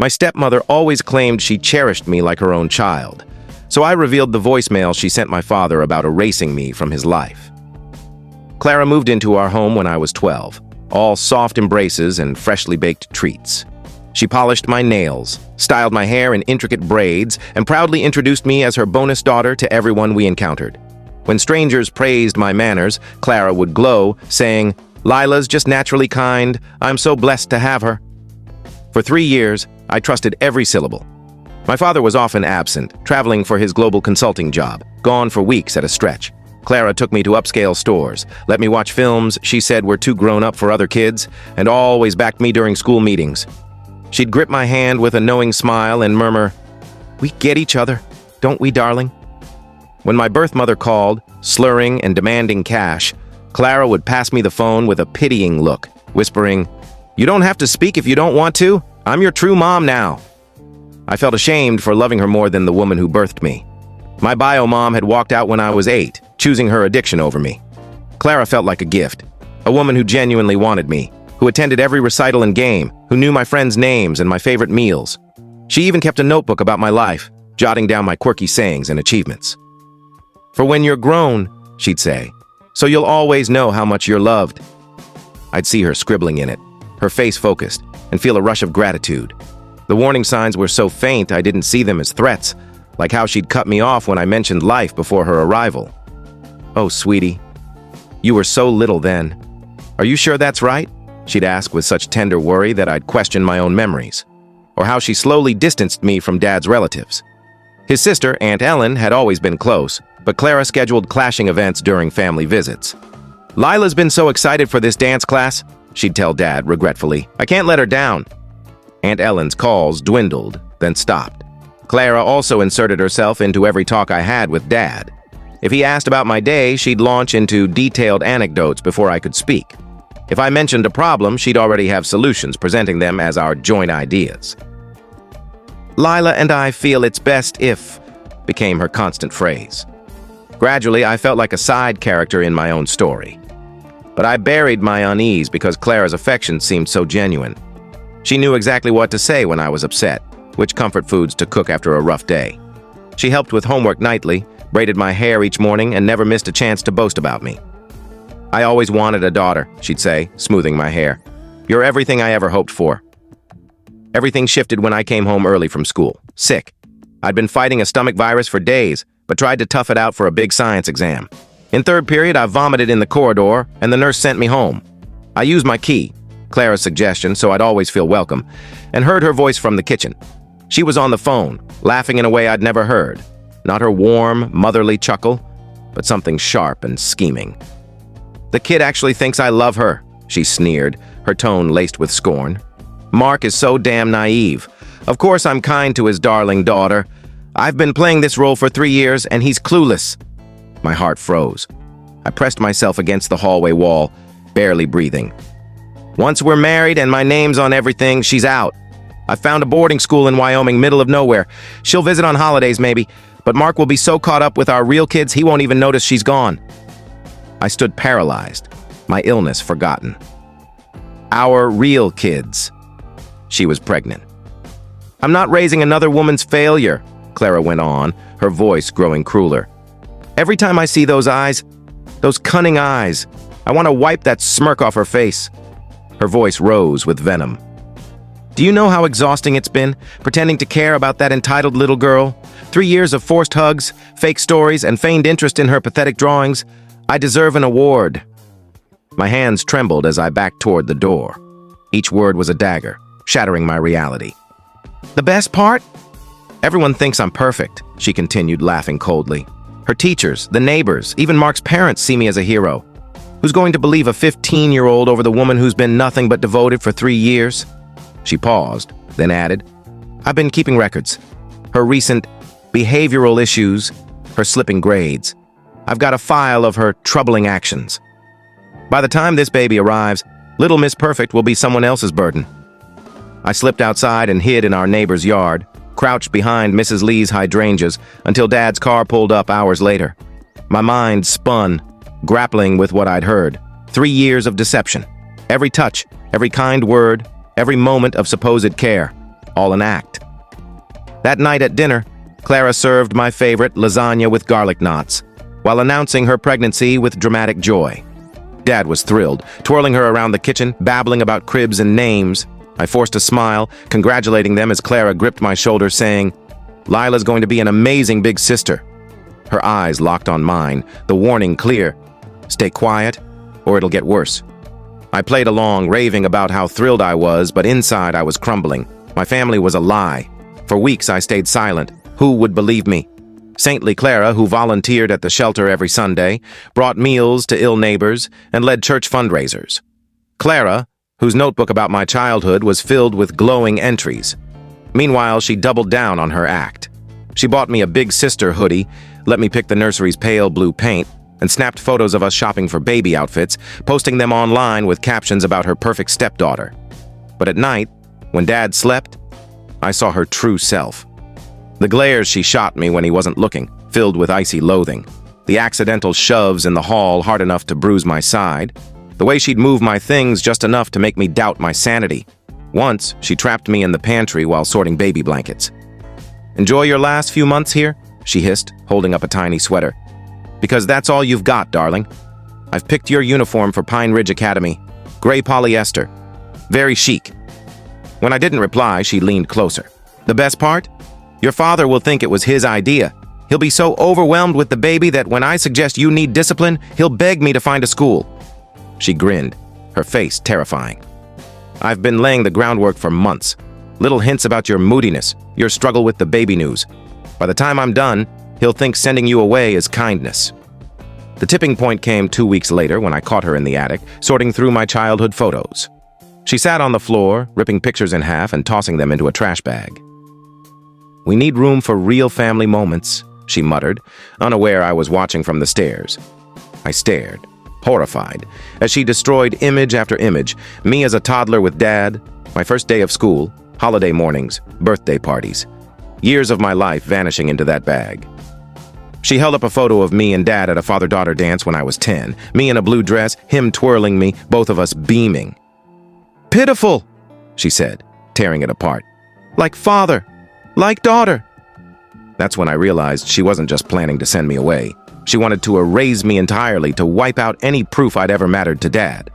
My stepmother always claimed she cherished me like her own child, so I revealed the voicemail she sent my father about erasing me from his life. Clara moved into our home when I was 12, all soft embraces and freshly baked treats. She polished my nails, styled my hair in intricate braids, and proudly introduced me as her bonus daughter to everyone we encountered. When strangers praised my manners, Clara would glow, saying, "Lila's just naturally kind. I'm so blessed to have her." For 3 years, I trusted every syllable. My father was often absent, traveling for his global consulting job, gone for weeks at a stretch. Clara took me to upscale stores, let me watch films she said were too grown up for other kids, and always backed me during school meetings. She'd grip my hand with a knowing smile and murmur, "We get each other, don't we, darling?" When my birth mother called, slurring and demanding cash, Clara would pass me the phone with a pitying look, whispering, "You don't have to speak if you don't want to. I'm your true mom now." I felt ashamed for loving her more than the woman who birthed me. My bio mom had walked out when I was 8, choosing her addiction over me. Clara felt like a gift, a woman who genuinely wanted me, who attended every recital and game, who knew my friends' names and my favorite meals. She even kept a notebook about my life, jotting down my quirky sayings and achievements. "For when you're grown," she'd say, "so you'll always know how much you're loved." I'd see her scribbling in it, her face focused, and feel a rush of gratitude. The warning signs were so faint I didn't see them as threats, like how she'd cut me off when I mentioned life before her arrival. "Oh, sweetie, you were so little then. Are you sure that's right?" she'd ask with such tender worry that I'd question my own memories. Or how she slowly distanced me from Dad's relatives. His sister, Aunt Ellen, had always been close, but Clara scheduled clashing events during family visits. "Lila's been so excited for this dance class," she'd tell Dad regretfully. "I can't let her down." Aunt Ellen's calls dwindled, then stopped. Clara also inserted herself into every talk I had with Dad. If he asked about my day, she'd launch into detailed anecdotes before I could speak. If I mentioned a problem, she'd already have solutions, presenting them as our joint ideas. "Lila and I feel it's best if," became her constant phrase. Gradually, I felt like a side character in my own story. But I buried my unease because Clara's affection seemed so genuine. She knew exactly what to say when I was upset, which comfort foods to cook after a rough day. She helped with homework nightly, braided my hair each morning, and never missed a chance to boast about me. "I always wanted a daughter," she'd say, smoothing my hair. "You're everything I ever hoped for." Everything shifted when I came home early from school, sick. I'd been fighting a stomach virus for days, but tried to tough it out for a big science exam. In third period, I vomited in the corridor, and the nurse sent me home. I used my key, Clara's suggestion, so I'd always feel welcome, and heard her voice from the kitchen. She was on the phone, laughing in a way I'd never heard. Not her warm, motherly chuckle, but something sharp and scheming. "The kid actually thinks I love her," she sneered, her tone laced with scorn. "Mark is so damn naive. Of course I'm kind to his darling daughter. I've been playing this role for 3 years, and he's clueless." My heart froze. I pressed myself against the hallway wall, barely breathing. "Once we're married and my name's on everything, she's out. I found a boarding school in Wyoming, middle of nowhere. She'll visit on holidays maybe, but Mark will be so caught up with our real kids he won't even notice she's gone." I stood paralyzed, my illness forgotten. "Our real kids." She was pregnant. "I'm not raising another woman's failure," Clara went on, her voice growing crueler. "Every time I see those eyes, those cunning eyes, I want to wipe that smirk off her face." Her voice rose with venom. "Do you know how exhausting it's been, pretending to care about that entitled little girl? 3 years of forced hugs, fake stories, and feigned interest in her pathetic drawings. I deserve an award." My hands trembled as I backed toward the door. Each word was a dagger, shattering my reality. "The best part? Everyone thinks I'm perfect," she continued, laughing coldly. "Her teachers, the neighbors, even Mark's parents see me as a hero. Who's going to believe a 15-year-old over the woman who's been nothing but devoted for 3 years? She paused, then added, "I've been keeping records. Her recent behavioral issues, her slipping grades. I've got a file of her troubling actions. By the time this baby arrives, Little Miss Perfect will be someone else's burden." I slipped outside and hid in our neighbor's yard, crouched behind Mrs. Lee's hydrangeas until Dad's car pulled up hours later. My mind spun, grappling with what I'd heard. 3 years of deception. Every touch, every kind word, every moment of supposed care. all an act. That night at dinner, Clara served my favorite lasagna with garlic knots, while announcing her pregnancy with dramatic joy. Dad was thrilled, twirling her around the kitchen, babbling about cribs and names. I forced a smile, congratulating them as Clara gripped my shoulder, saying, "Lila's going to be an amazing big sister." Her eyes locked on mine, the warning clear: stay quiet, or it'll get worse. I played along, raving about how thrilled I was, but inside I was crumbling. My family was a lie. For weeks I stayed silent. Who would believe me? Saintly Clara, who volunteered at the shelter every Sunday, brought meals to ill neighbors, and led church fundraisers. Clara, whose notebook about my childhood was filled with glowing entries. Meanwhile, she doubled down on her act. She bought me a big sister hoodie, let me pick the nursery's pale blue paint, and snapped photos of us shopping for baby outfits, posting them online with captions about her perfect stepdaughter. But at night, when Dad slept, I saw her true self. The glares she shot me when he wasn't looking, filled with icy loathing. The accidental shoves in the hall hard enough to bruise my side. The way she'd move my things just enough to make me doubt my sanity. Once, she trapped me in the pantry while sorting baby blankets. "Enjoy your last few months here?" she hissed, holding up a tiny sweater. "Because that's all you've got, darling. I've picked your uniform for Pine Ridge Academy. Gray polyester. Very chic." When I didn't reply, she leaned closer. "The best part? Your father will think it was his idea. He'll be so overwhelmed with the baby that when I suggest you need discipline, he'll beg me to find a school." She grinned, her face terrifying. "I've been laying the groundwork for months. Little hints about your moodiness, your struggle with the baby news. By the time I'm done, he'll think sending you away is kindness." The tipping point came 2 weeks later when I caught her in the attic, sorting through my childhood photos. She sat on the floor, ripping pictures in half and tossing them into a trash bag. "We need room for real family moments," she muttered, unaware I was watching from the stairs. I stared, horrified, as she destroyed image after image, me as a toddler with Dad, my first day of school, holiday mornings, birthday parties. Years of my life vanishing into that bag. She held up a photo of me and Dad at a father-daughter dance when I was 10, me in a blue dress, him twirling me, both of us beaming. "Pitiful," she said, tearing it apart. "Like father, like daughter." That's when I realized she wasn't just planning to send me away. She wanted to erase me entirely, to wipe out any proof I'd ever mattered to Dad.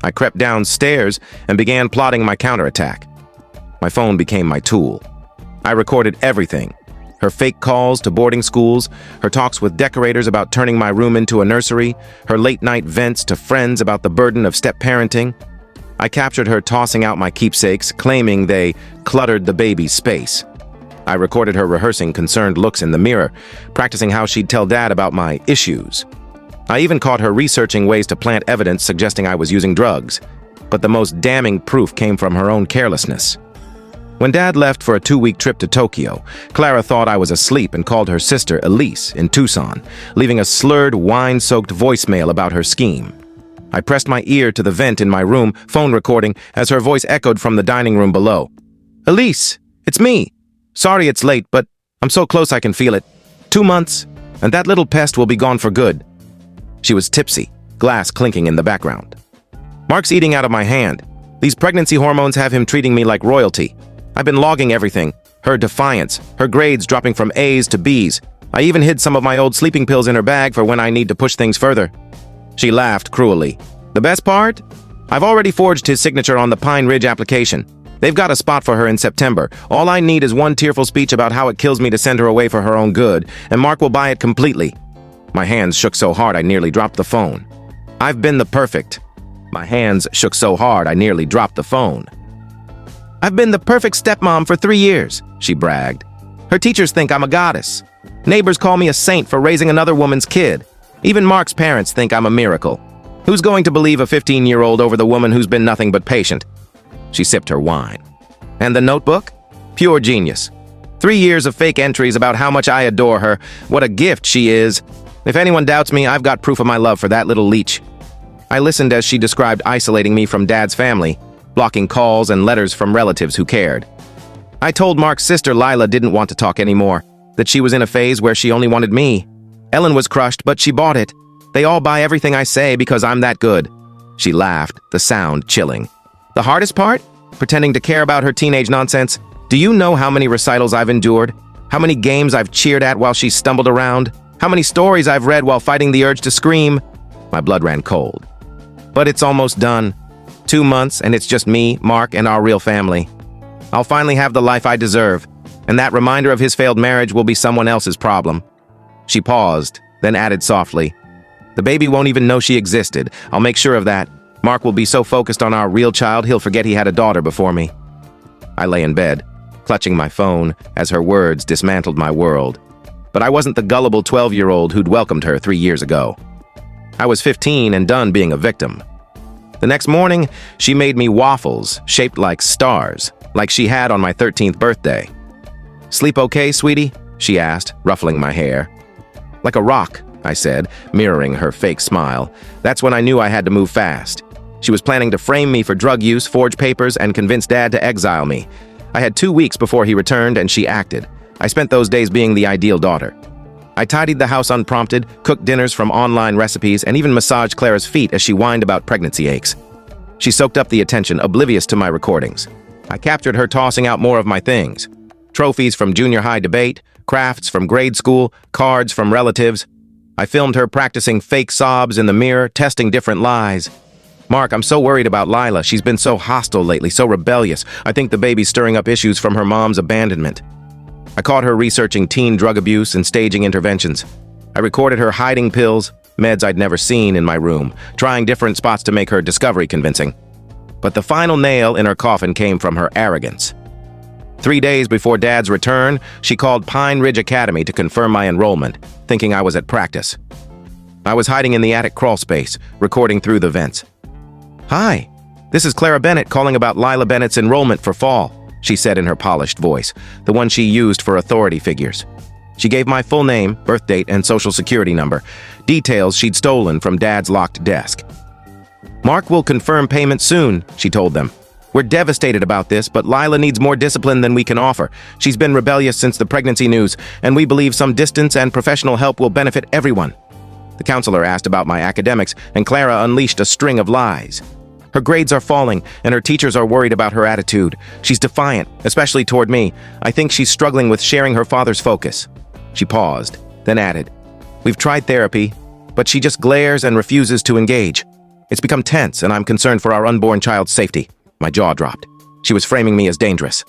I crept downstairs and began plotting my counterattack. My phone became my tool. I recorded everything. Her fake calls to boarding schools, her talks with decorators about turning my room into a nursery, her late-night vents to friends about the burden of step-parenting. I captured her tossing out my keepsakes, claiming they cluttered the baby's space. I recorded her rehearsing concerned looks in the mirror, practicing how she'd tell Dad about my issues. I even caught her researching ways to plant evidence suggesting I was using drugs. But the most damning proof came from her own carelessness. When Dad left for a 2-week trip to Tokyo, Clara thought I was asleep and called her sister Elise in Tucson, leaving a slurred, wine-soaked voicemail about her scheme. I pressed my ear to the vent in my room, phone recording, as her voice echoed from the dining room below. "Elise, it's me. Sorry it's late, but I'm so close I can feel it. 2 months, and that little pest will be gone for good." She was tipsy, glass clinking in the background. "Mark's eating out of my hand. These pregnancy hormones have him treating me like royalty. I've been logging everything. Her defiance, her grades dropping from A's to B's. I even hid some of my old sleeping pills in her bag for when I need to push things further." She laughed cruelly. "The best part? I've already forged his signature on the Pine Ridge application. They've got a spot for her in September. All I need is one tearful speech about how it kills me to send her away for her own good, and Mark will buy it completely." My hands shook so hard I nearly dropped the phone. "I've been the perfect." My hands shook so hard I nearly dropped the phone. "I've been the perfect stepmom for 3 years," she bragged. "Her teachers think I'm a goddess. Neighbors call me a saint for raising another woman's kid. Even Mark's parents think I'm a miracle. Who's going to believe a 15-year-old over the woman who's been nothing but patient?" She sipped her wine. "And the notebook? Pure genius. 3 years of fake entries about how much I adore her, what a gift she is. If anyone doubts me, I've got proof of my love for that little leech." I listened as she described isolating me from Dad's family, blocking calls and letters from relatives who cared. I told Mark's sister Lila didn't want to talk anymore, that she was in a phase where she only wanted me. Ellen was crushed, but she bought it. They all buy everything I say because I'm that good. She laughed, the sound chilling. The hardest part? Pretending to care about her teenage nonsense? Do you know how many recitals I've endured? How many games I've cheered at while she stumbled around? How many stories I've read while fighting the urge to scream? My blood ran cold. But it's almost done. 2 months, and it's just me, Mark, and our real family. I'll finally have the life I deserve, and that reminder of his failed marriage will be someone else's problem. She paused, then added softly, "The baby won't even know she existed. I'll make sure of that. Mark will be so focused on our real child, he'll forget he had a daughter before me." I lay in bed, clutching my phone as her words dismantled my world. But I wasn't the gullible 12-year-old who'd welcomed her 3 years ago. I was 15 and done being a victim. The next morning, she made me waffles shaped like stars, like she had on my 13th birthday. "Sleep okay, sweetie?" she asked, ruffling my hair. "Like a rock," I said, mirroring her fake smile. That's when I knew I had to move fast. She was planning to frame me for drug use, forge papers, and convince Dad to exile me. I had 2 weeks before he returned, and she acted. I spent those days being the ideal daughter. I tidied the house unprompted, cooked dinners from online recipes, and even massaged Clara's feet as she whined about pregnancy aches. She soaked up the attention, oblivious to my recordings. I captured her tossing out more of my things. Trophies from junior high debate, crafts from grade school, cards from relatives. I filmed her practicing fake sobs in the mirror, testing different lies. "Mark, I'm so worried about Lila. She's been so hostile lately, so rebellious. I think the baby's stirring up issues from her mom's abandonment." I caught her researching teen drug abuse and staging interventions. I recorded her hiding pills, meds I'd never seen, in my room, trying different spots to make her discovery convincing. But the final nail in her coffin came from her arrogance. 3 days before Dad's return, she called Pine Ridge Academy to confirm my enrollment, thinking I was at practice. I was hiding in the attic crawl space, recording through the vents. "Hi, this is Clara Bennett calling about Lila Bennett's enrollment for fall," she said in her polished voice, the one she used for authority figures. She gave my full name, birth date, and social security number, details she'd stolen from Dad's locked desk. "Mark will confirm payment soon," she told them. "We're devastated about this, but Lila needs more discipline than we can offer. She's been rebellious since the pregnancy news, and we believe some distance and professional help will benefit everyone." The counselor asked about my academics, and Clara unleashed a string of lies. Her grades are falling, and her teachers are worried about her attitude. She's defiant, especially toward me. I think she's struggling with sharing her father's focus. She paused, then added, "We've tried therapy, but she just glares and refuses to engage. It's become tense, and I'm concerned for our unborn child's safety." My jaw dropped. She was framing me as dangerous.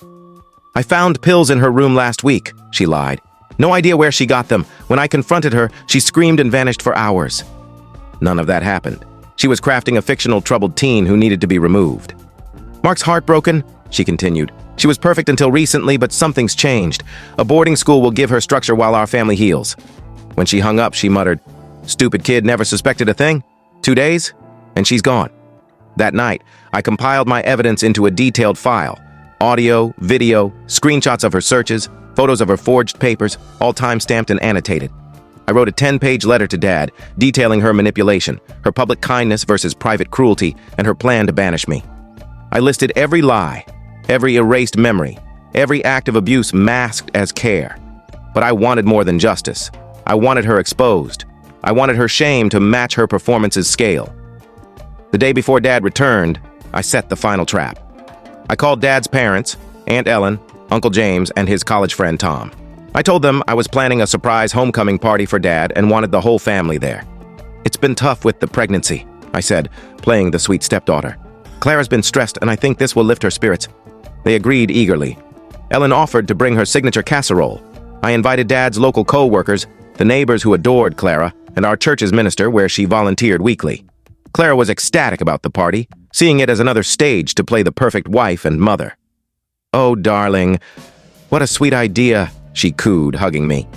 "I found pills in her room last week," she lied. "No idea where she got them. When I confronted her, she screamed and vanished for hours." None of that happened. She was crafting a fictional troubled teen who needed to be removed. "Mark's heartbroken," she continued. "She was perfect until recently, but something's changed. A boarding school will give her structure while our family heals." When she hung up, she muttered, "Stupid kid, never suspected a thing. 2 days, and she's gone." That night, I compiled my evidence into a detailed file. Audio, video, screenshots of her searches, photos of her forged papers, all time-stamped and annotated. I wrote a 10-page letter to Dad, detailing her manipulation, her public kindness versus private cruelty, and her plan to banish me. I listed every lie, every erased memory, every act of abuse masked as care. But I wanted more than justice. I wanted her exposed. I wanted her shame to match her performance's scale. The day before Dad returned, I set the final trap. I called Dad's parents, Aunt Ellen, Uncle James, and his college friend Tom. I told them I was planning a surprise homecoming party for Dad and wanted the whole family there. "It's been tough with the pregnancy," I said, playing the sweet stepdaughter. "Clara's been stressed, and I think this will lift her spirits." They agreed eagerly. Ellen offered to bring her signature casserole. I invited Dad's local co-workers, the neighbors who adored Clara, and our church's minister where she volunteered weekly. Clara was ecstatic about the party, seeing it as another stage to play the perfect wife and mother. "Oh, darling, what a sweet idea," she cooed, hugging me.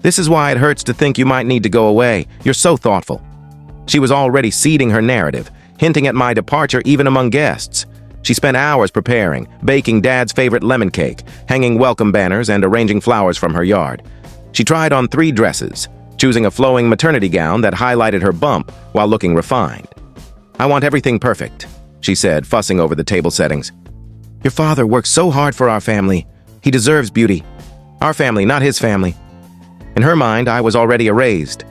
"This is why it hurts to think you might need to go away. You're so thoughtful." She was already seeding her narrative, hinting at my departure even among guests. She spent hours preparing, baking Dad's favorite lemon cake, hanging welcome banners, and arranging flowers from her yard. She tried on 3 dresses, choosing a flowing maternity gown that highlighted her bump while looking refined. "I want everything perfect," she said, fussing over the table settings. "Your father worked so hard for our family. He deserves beauty. Our family, not his family." In her mind, I was already erased.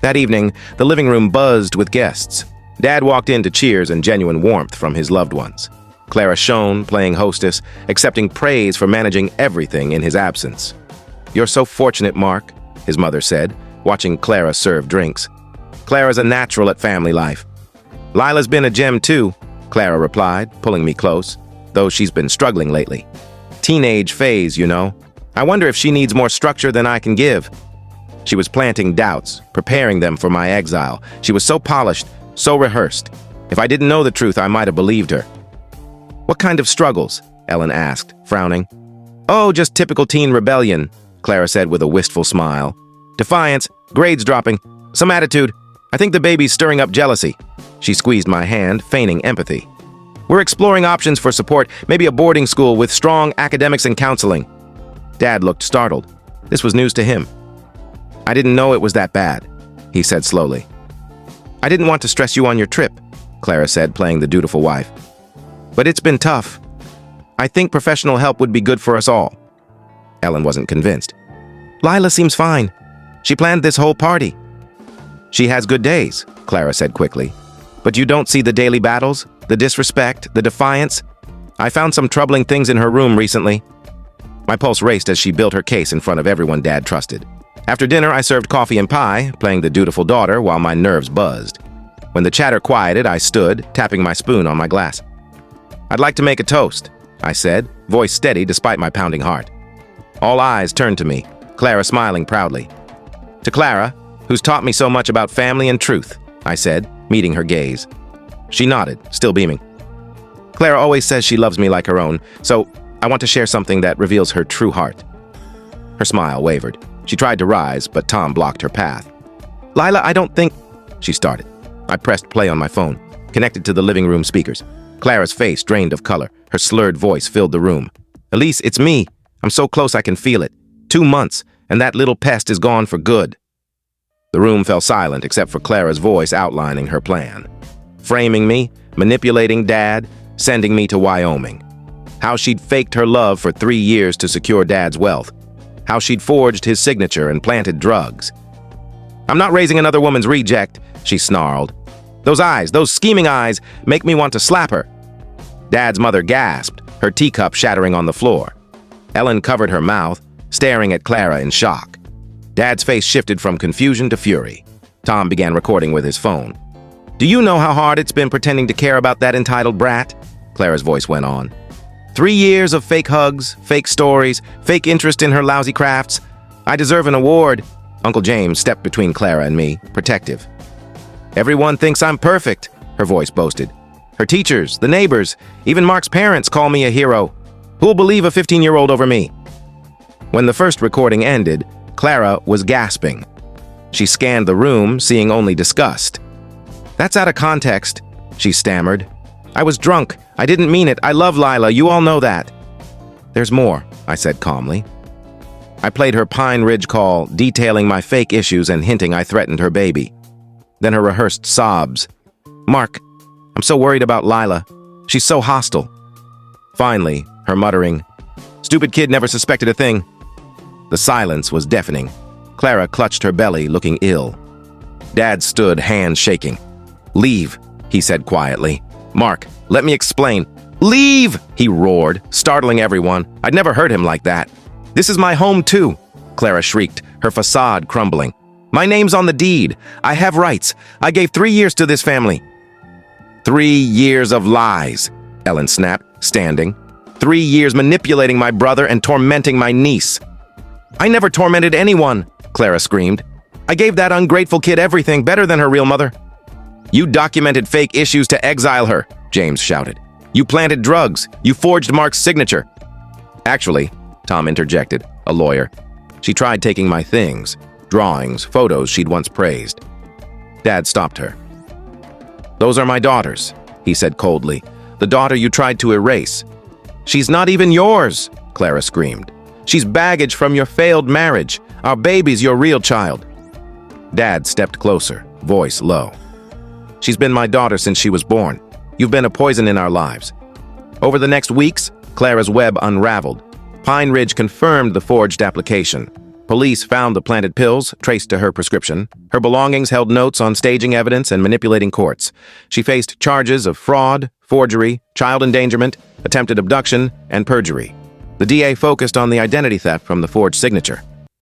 That evening, the living room buzzed with guests. Dad walked in to cheers and genuine warmth from his loved ones. Clara shone, playing hostess, accepting praise for managing everything in his absence. "You're so fortunate, Mark," his mother said, watching Clara serve drinks. "Clara's a natural at family life." "Lila's been a gem too," Clara replied, pulling me close, though she's been struggling lately. "Teenage phase, you know. I wonder if she needs more structure than I can give." She was planting doubts, preparing them for my exile. She was so polished, so rehearsed. If I didn't know the truth, I might have believed her. "What kind of struggles?" Ellen asked, frowning. "Oh, just typical teen rebellion," Clara said with a wistful smile. "Defiance, grades dropping, some attitude. I think the baby's stirring up jealousy." She squeezed my hand, feigning empathy. "We're exploring options for support, maybe a boarding school with strong academics and counseling." Dad looked startled. This was news to him. "I didn't know it was that bad," he said slowly. "I didn't want to stress you on your trip," Clara said, playing the dutiful wife. "But it's been tough. I think professional help would be good for us all." Ellen wasn't convinced. "Lila seems fine. She planned this whole party." "She has good days," Clara said quickly. "But you don't see the daily battles, the disrespect, the defiance? I found some troubling things in her room recently." My pulse raced as she built her case in front of everyone Dad trusted. After dinner, I served coffee and pie, playing the dutiful daughter while my nerves buzzed. When the chatter quieted, I stood, tapping my spoon on my glass. "I'd like to make a toast," I said, voice steady despite my pounding heart. All eyes turned to me, Clara smiling proudly. "To Clara, who's taught me so much about family and truth," I said, meeting her gaze. She nodded, still beaming. "Clara always says she loves me like her own, so I want to share something that reveals her true heart." Her smile wavered. She tried to rise, but Tom blocked her path. "Lila, I don't think—" she started. I pressed play on my phone, connected to the living room speakers. Clara's face drained of color. Her slurred voice filled the room. "Elise, it's me. I'm so close I can feel it. 2 months, and that little pest is gone for good." The room fell silent except for Clara's voice outlining her plan. Framing me, manipulating Dad, sending me to Wyoming. How she'd faked her love for 3 years to secure Dad's wealth. How she'd forged his signature and planted drugs. "I'm not raising another woman's reject," she snarled. "Those eyes, those scheming eyes, make me want to slap her." Dad's mother gasped, her teacup shattering on the floor. Ellen covered her mouth, staring at Clara in shock. Dad's face shifted from confusion to fury. Tom began recording with his phone. "Do you know how hard it's been pretending to care about that entitled brat?" Clara's voice went on. 3 years of fake hugs, fake stories, fake interest in her lousy crafts. I deserve an award." Uncle James stepped between Clara and me, protective. "Everyone thinks I'm perfect," her voice boasted. "Her teachers, the neighbors, even Mark's parents call me a hero. Who'll believe a 15-year-old over me?" When the first recording ended, Clara was gasping. She scanned the room, seeing only disgust. "That's out of context," she stammered. "I was drunk. I didn't mean it. I love Lila. You all know that." "There's more," I said calmly. I played her Pine Ridge call, detailing my fake issues and hinting I threatened her baby. Then her rehearsed sobs. "Mark, I'm so worried about Lila. She's so hostile." Finally, her muttering, "Stupid kid never suspected a thing." The silence was deafening. Clara clutched her belly, looking ill. Dad stood, hands shaking. "Leave," he said quietly. "Mark, let me explain." "Leave!" he roared, startling everyone. I'd never heard him like that. "This is my home too," Clara shrieked, her facade crumbling. "My name's on the deed. I have rights. I gave 3 years to this family." 3 years of lies, Ellen snapped, standing. 3 years manipulating my brother and tormenting my niece. "I never tormented anyone," Clara screamed. "I gave that ungrateful kid everything better than her real mother." "You documented fake issues to exile her," James shouted. "You planted drugs. You forged Mark's signature." "Actually," Tom interjected, a lawyer, "she tried taking my things, drawings, photos she'd once praised." Dad stopped her. "Those are my daughters," he said coldly. "The daughter you tried to erase." "She's not even yours," Clara screamed. "She's baggage from your failed marriage. Our baby's your real child." Dad stepped closer, voice low. "She's been my daughter since she was born. You've been a poison in our lives." Over the next weeks, Clara's web unraveled. Pine Ridge confirmed the forged application. Police found the planted pills, traced to her prescription. Her belongings held notes on staging evidence and manipulating courts. She faced charges of fraud, forgery, child endangerment, attempted abduction, and perjury. The DA focused on the identity theft from the forged signature.